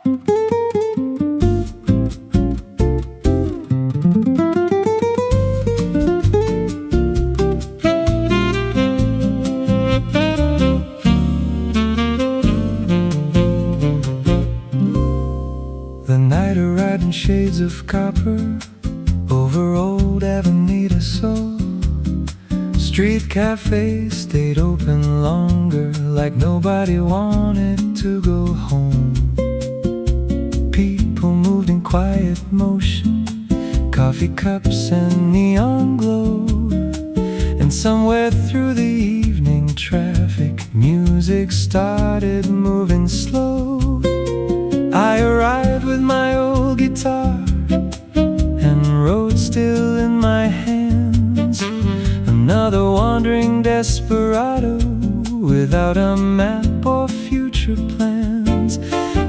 The night a riding shades of copper over old Avenida Soul. Street cafes stayed open longer, like nobody wanted to go home. People moved in quiet motion, coffee cups and neon glow. And somewhere through the evening traffic, music started moving slow. I arrived with my old guitar and wrote still in my hands, another wandering desperado without a map or future plans.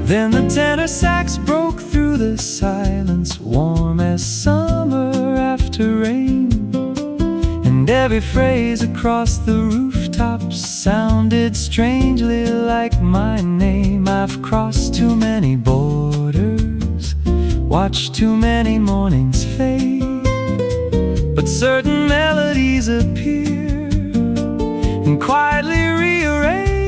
Then the tenor sax broke through the silence, warm as summer after rain. And every phrase across the rooftops sounded strangely like my name. I've crossed too many borders, watched too many mornings fade, but certain melodies appear and quietly rearrange.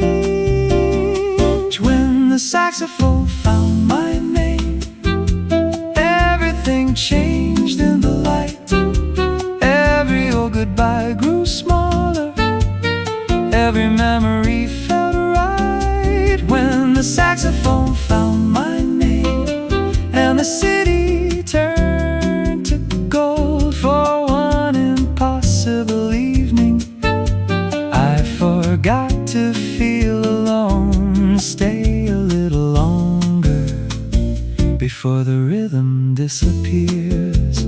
When the saxophone found my name, everything changed in the light. Every old goodbye grew smaller, every memory felt right. When the saxophone found my name and the city turned to gold for one impossible evening, I forgot to feel alone. Stay a little longer before the rhythm disappears.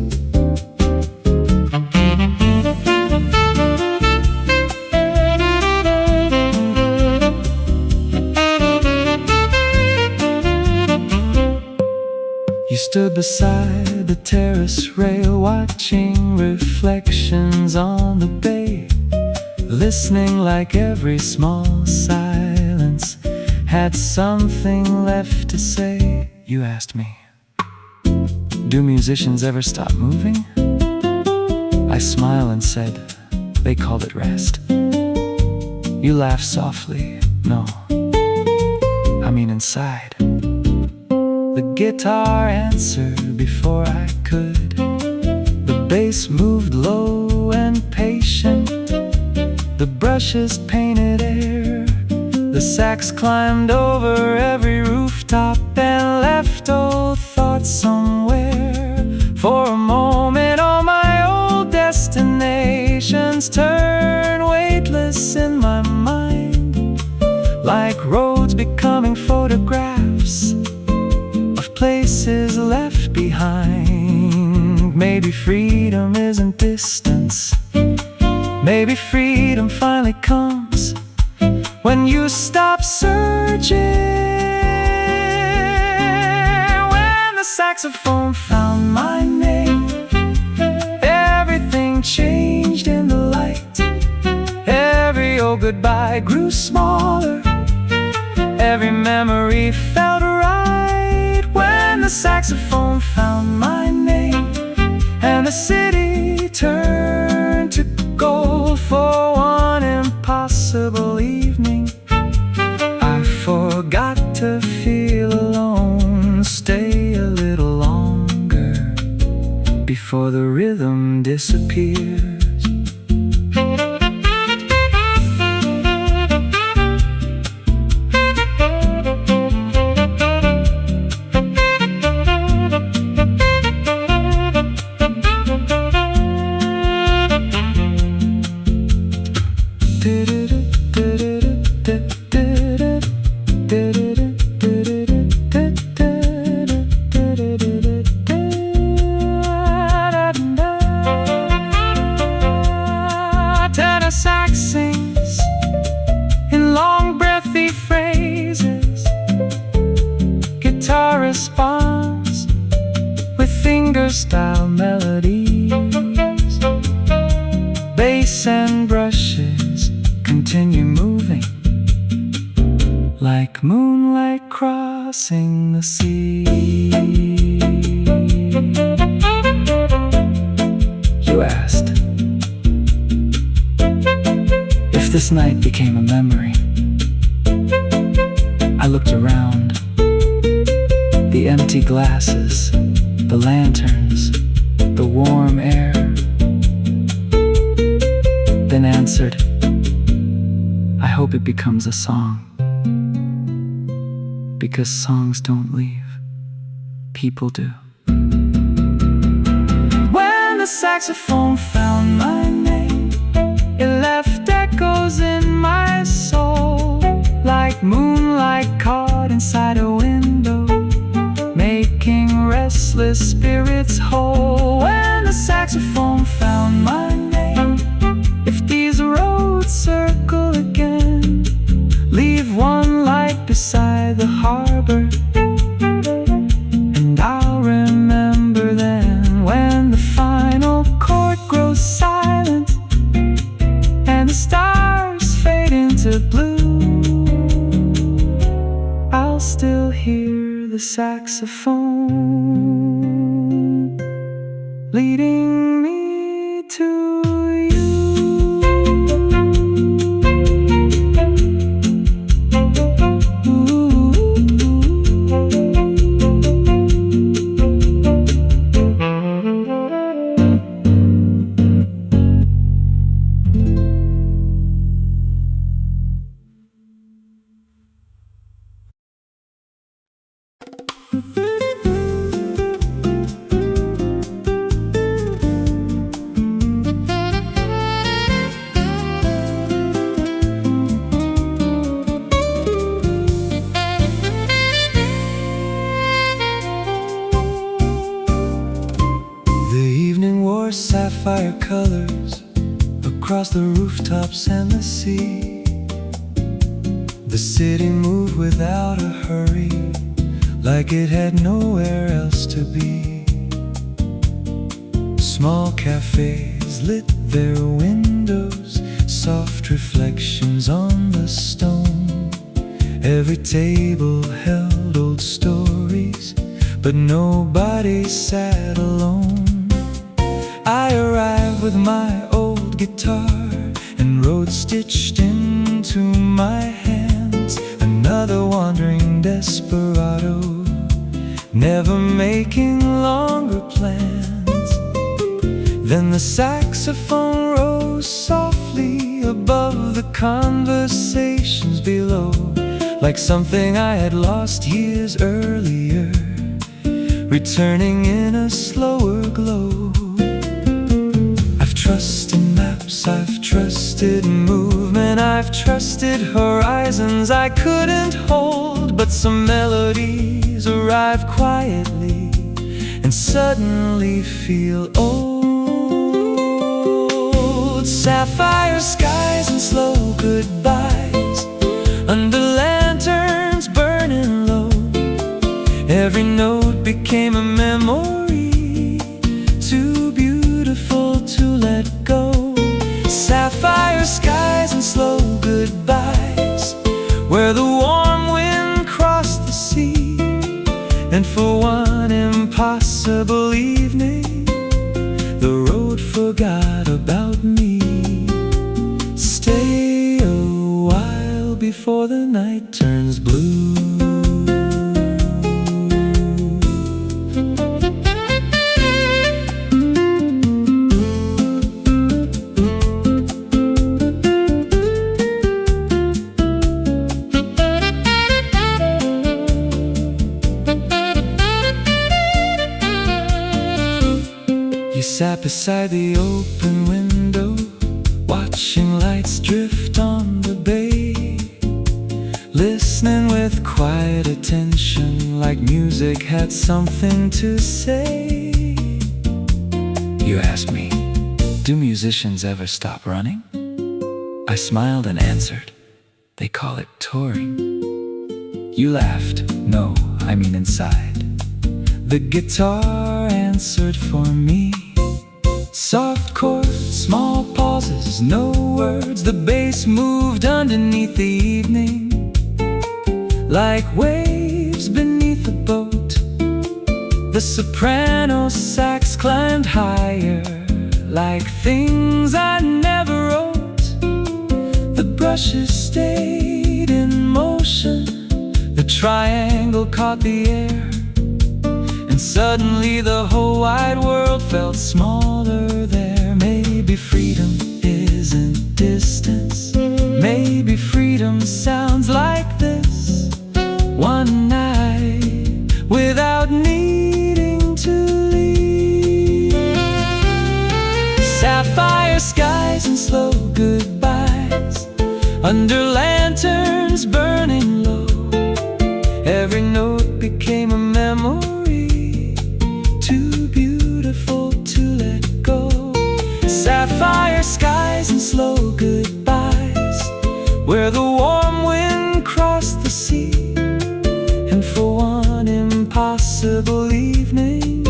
You stood beside the terrace rail, watching reflections on the bay, listening like every small silence had something left to say. You asked me, do musicians ever stop moving? I smiled and said, they called it rest. You laughed softly, no, I mean inside. The guitar answered before I could. The bass moved low and patient, the brushes painted air. The sax climbed over every rooftop and left old thoughts somewhere. For a moment all my old destinations turned weightless in my mind, like roads becoming photographs of places left behind. Maybe freedom isn't distance, maybe freedom finally comes when you stop searching. When the saxophone found my name, everything changed in the light. Every old goodbye grew smaller, every memory felt right. When the saxophone found my name and the city turned to gold for one impossible evening, I forgot to feel alone. Stay a little longer before the rhythm disappears. Tenor sax sings in long breathy phrases, guitar responds with fingerstyle melodies. Bass and brushes continue moving like moonlight crossing facing the sea. You asked if this night became a memory. I looked around, the empty glasses, the lanterns, the warm air, then answered, I hope it becomes a song. Because songs don't leave, people do. When the saxophone found my name, it left echoes in my soul, like moonlight caught inside a window, making restless spirits whole. When the saxophone found my name, if these roads circle again, leave one light beside the harbor, and I'll remember then. When the final chord grows silent and the stars fade into blue, I'll still hear the saxophone leading me to you. Sapphire colors across the rooftops and the sea. The city moved without a hurry, like it had nowhere else to be. Small cafes lit their windows, soft reflections on the stone. Every table held old stories, but nobody sat alone. I arrived with my old guitar and wrote stitched into my hands, another wandering desperado, never making longer plans. Then the saxophone rose softly above the conversations below, like something I had lost years earlier, returning in a slower glow. Trusted maps, I've trusted movement, I've trusted horizons I couldn't hold. But some melodies arrive quietly and suddenly feel old. Sapphire skies and slow goodbyes under lanterns burning low. Every note became a memory, too beautiful to let go. Sapphire skies and slow goodbyes, where the warm wind crossed the sea. And for one impossible evening, the road forgot about me. Stay a while before the night turns blue. You sat beside the open window, watching lights drift on the bay, listening with quiet attention, like music had something to say. You asked me, do musicians ever stop running? I smiled and answered, they call it touring. You laughed, no, I mean inside. The guitar answered for me. Soft chords, small pauses, no words. The bass moved underneath the evening, like waves beneath the The soprano sax climbed higher, like things I never wrote. The brushes stayed in motion, the triangle caught the air, and suddenly the whole wide world felt smaller there. Maybe freedom isn't distance, maybe freedom sounds like this. One night without needing to leave. Sapphire skies and slow goodbyes under lanterns burning low. Every note became a memory, too beautiful to let go. Sapphire skies and slow goodbyes, where the warm wind crossed the sea. And for one impossible evening,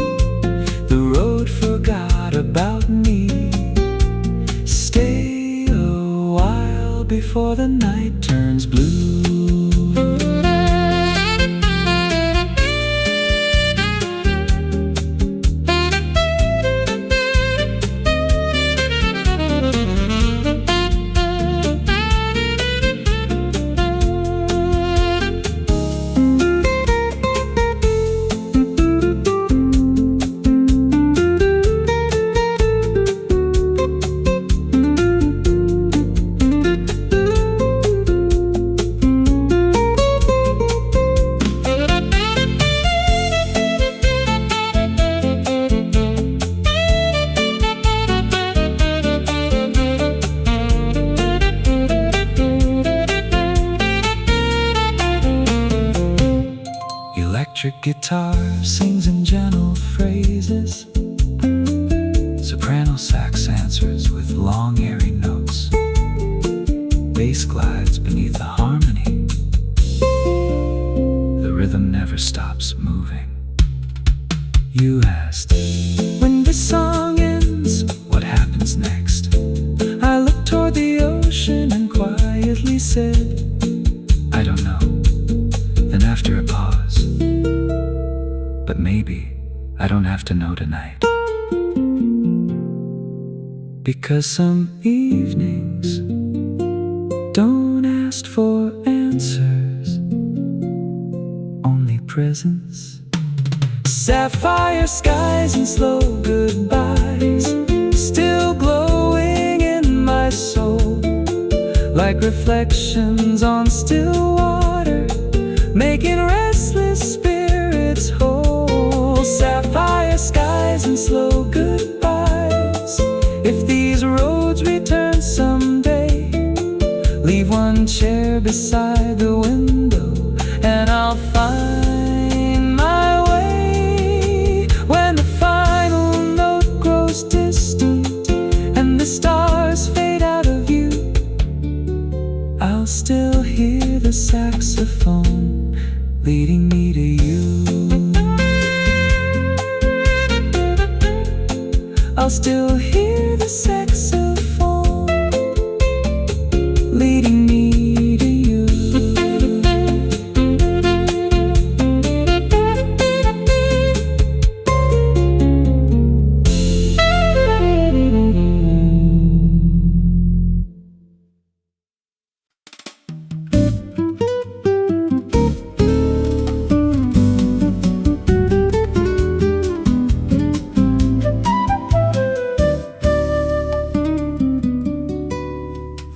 the road forgot about me. Stay a while before the night turns blue. Electric guitar sings in gentle phrases. Soprano sax answers with long airy notes. Bass glides beneath the harmony. The rhythm never stops moving. You asked, when the song ends, what happens next? I looked toward the ocean and quietly said, I don't know. Then after a pause, but maybe I don't have to know tonight. Because some evenings don't ask for answers, only presence. Sapphire skies and slow goodbyes, still glowing in my soul, like reflections on still water, making restless spirits whole. Sapphire skies and slow goodbyes. If these roads return someday, leave one chair beside the window, and I'll find my way. When the final note grows distant and the stars fade out of view, I'll still hear the saxophone leading me to you. I'll still hear the saxophone leading me to you.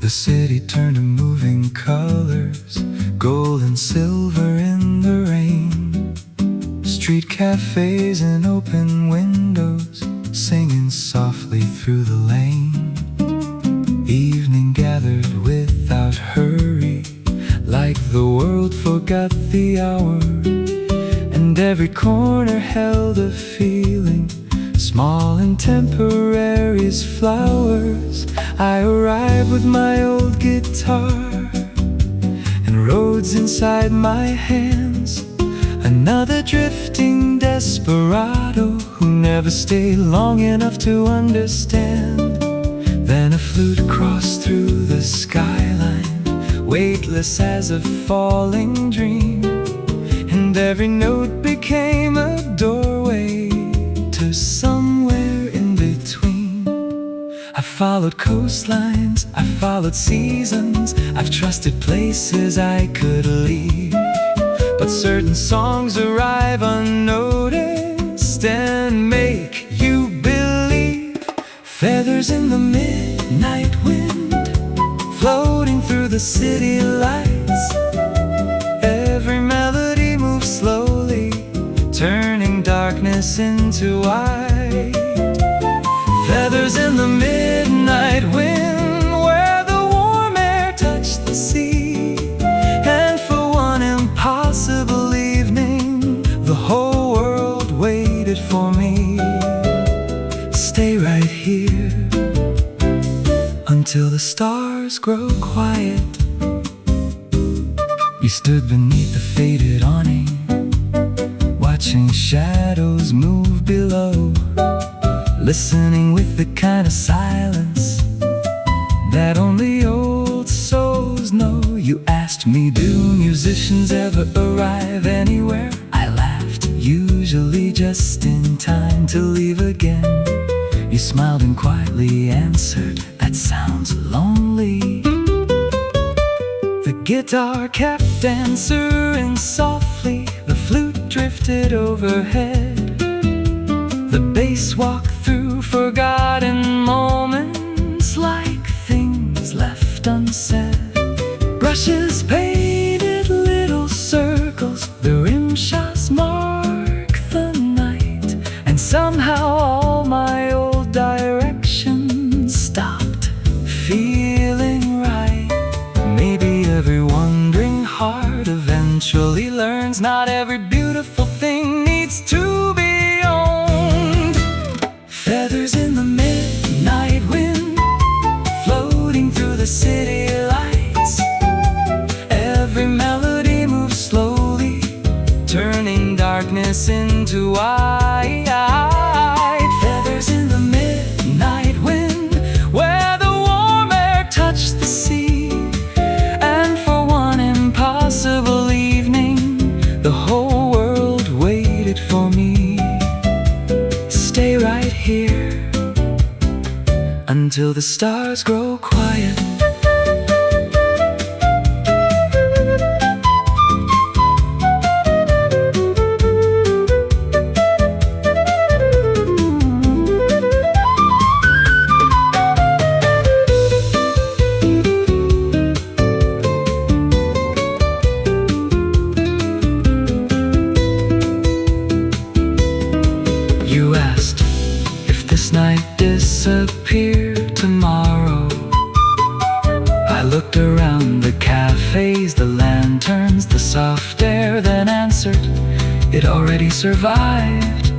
The city turned to moving colors, gold and silver in the rain. Street cafes and open windows, singing softly through the lane. Evening gathered without hurry, like the world forgot the hour. And every corner held a feeling, small and temporary as flowers. I arrived with my old guitar and roads inside my hands. Another drifting desperado who never stayed long enough to understand. Then a flute crossed through the skyline, weightless as a falling dream. And every note became a doorway followed coastlines, I followed seasons, I've trusted places I could leave. But certain songs arrive unnoticed and make you believe. Feathers in the midnight wind, floating through the city lights. Every melody moves slowly, turning darkness into white. Feathers in the midnight wind, where the warm air touched the sea. And for one impossible evening, the whole world waited for me. Stay right here until the stars grow quiet. We stood beneath the faded awning, watching shadows move below, listening with the kind of silence that only old souls know. You asked me, do musicians ever arrive anywhere? I laughed, usually just in time to leave again. You smiled and quietly answered, that sounds lonely. The guitar kept answering softly, the flute drifted overhead, the bass walked through forgotten moments like things left unsaid. Brushes painted little circles, the rim shots mark the night, and somehow all my old directions stopped feeling right. Maybe every wandering heart eventually learns not every beautiful thing needs to be owned. Feathers in the midnight wind, floating through the city lights. Every melody moves slowly, turning darkness into white. Feathers in the midnight wind, where the warm air touched the sea. And for one impossible evening, the whole world waited for me. Stay right here until the stars grow quiet. You asked if this night disappeared tomorrow. I looked around the cafes, the lanterns, the soft air, then answered, it already survived.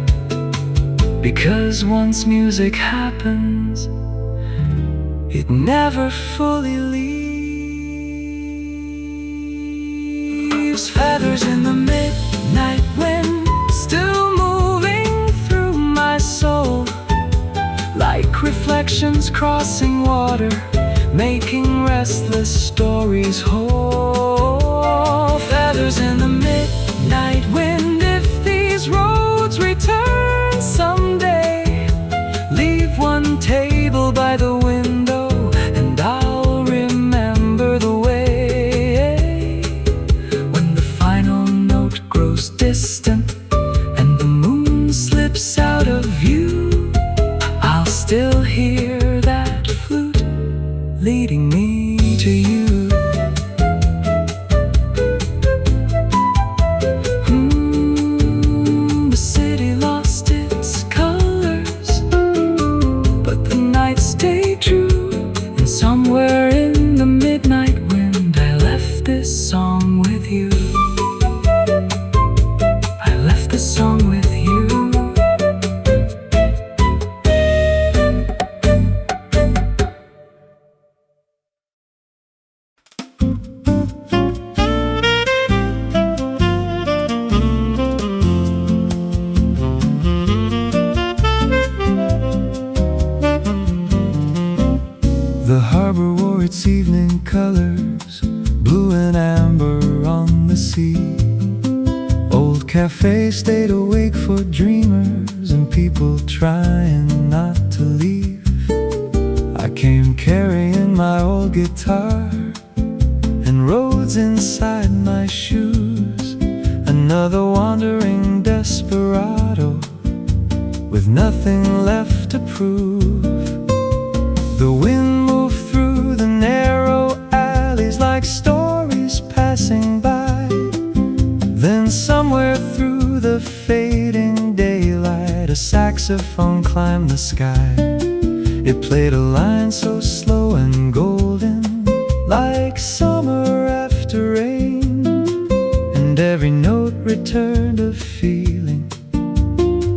Because once music happens, it never fully leaves. Feathers in the midnight wind, still moving through my soul, like reflections crossing water, making restless stories whole. Feathers in the midnight wind, if these roads return someday, leave one table by the window and I'll remember the way. When the final note grows distant and the moon slips out of view, I'll still hear that flute leading me to you. The city lost its colors, but the night stayed true. And somewhere in the midnight wind, I left this song with you. I left this song with you. The harbor wore its evening colors, blue and amber on the sea. Old Café stayed awake for dreamers and people trying not to leave. I came carrying my old guitar and roads inside my shoes. Another wandering desperado with nothing left to prove. The wind moved through the narrow alleys like stories passing by. Then somewhere through the fading daylight, a saxophone climbed the sky. It played a line so slow and golden, like summer after rain, and every note returned a feeling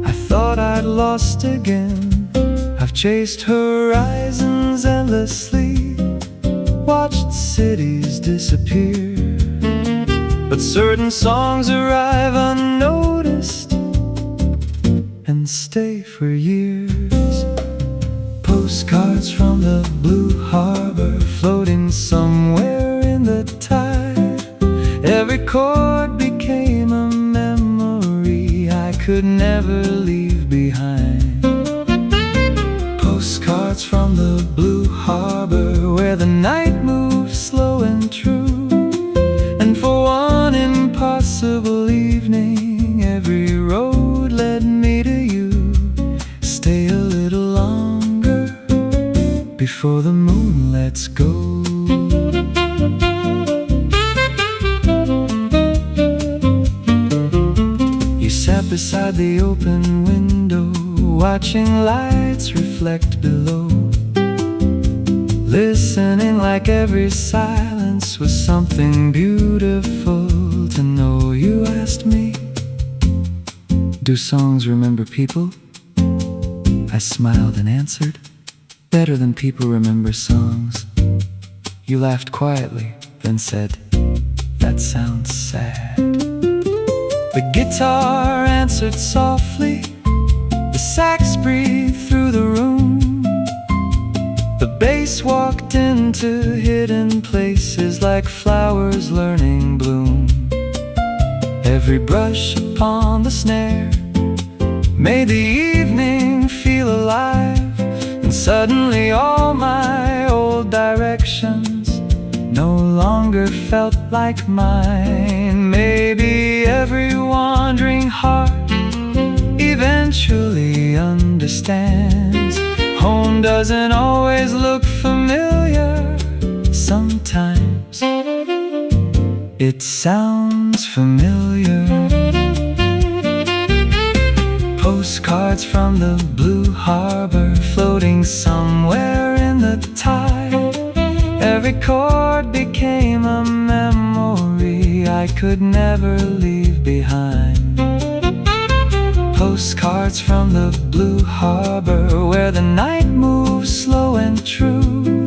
I thought I'd lost again. I've chased horizons endlessly, watched cities disappear, but certain songs arrive unnoticed and stay for years. Postcards from the blue harbor, floating somewhere in the tide. Every chord became a memory I could never leave behind. Postcards from the blue harbor, where the night moves slow and true. And for one impossible evening, every road led me to you. Stay a little longer before the moon lets go. You sat beside the open window, watching lights reflect below, listening like every silence was something beautiful to know. You asked me, do songs remember people? I smiled and answered, better than people remember songs. You laughed quietly, then said, that sounds sad. The guitar answered softly, the sax breathed through the room. The bass walked into hidden places like flowers learning bloom. Every brush upon the snare made the evening feel alive, and suddenly all my old directions no longer felt like mine. Maybe every wandering heart eventually understands. Home doesn't always look familiar. Sometimes it sounds familiar. Postcards from the blue harbor, floating somewhere in the tide. Every chord became a memory I could never leave behind. Postcards from the blue harbor, where the night moves slow and true.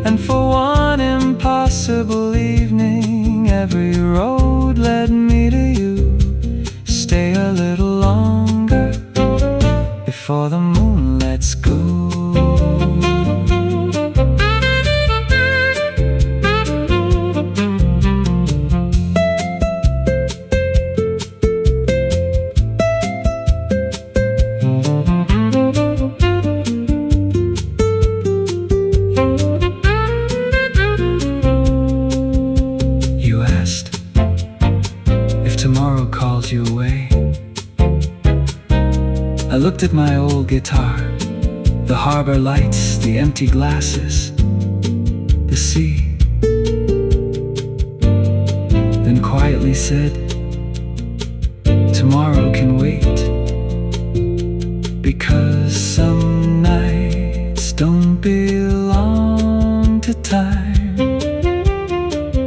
And for one impossible evening, every road led me to you. Stay a little longer before the moon lets go. You asked if tomorrow calls you away. I looked at my old guitar, the harbor lights, the empty glasses, the sea, then quietly said, tomorrow can wait, because some nights don't belong to time.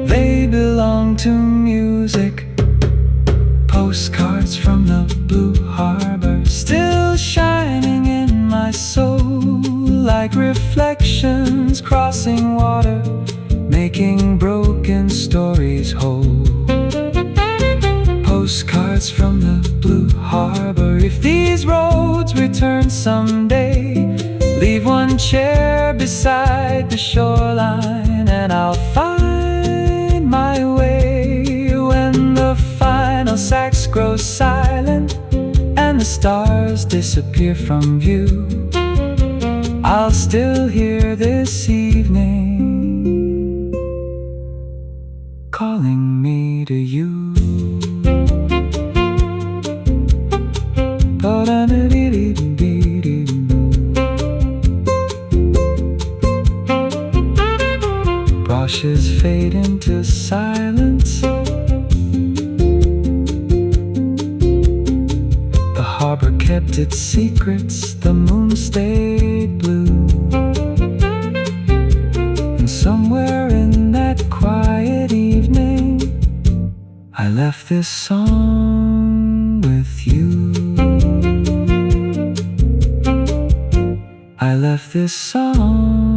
They belong to music. Postcards from the blue harbor, still shining in my soul, like reflections crossing water, making broken stories whole. Postcards from the blue harbor, if these roads return someday, leave one chair beside the shoreline, and I'll find my way. When the final sax grows silent and the stars disappear from view, I'll still hear this evening calling me to you. Brushes fade into silence. The harbor kept its secrets, the moon stayed blue. And somewhere in that quiet evening, I left this song with you. I left this song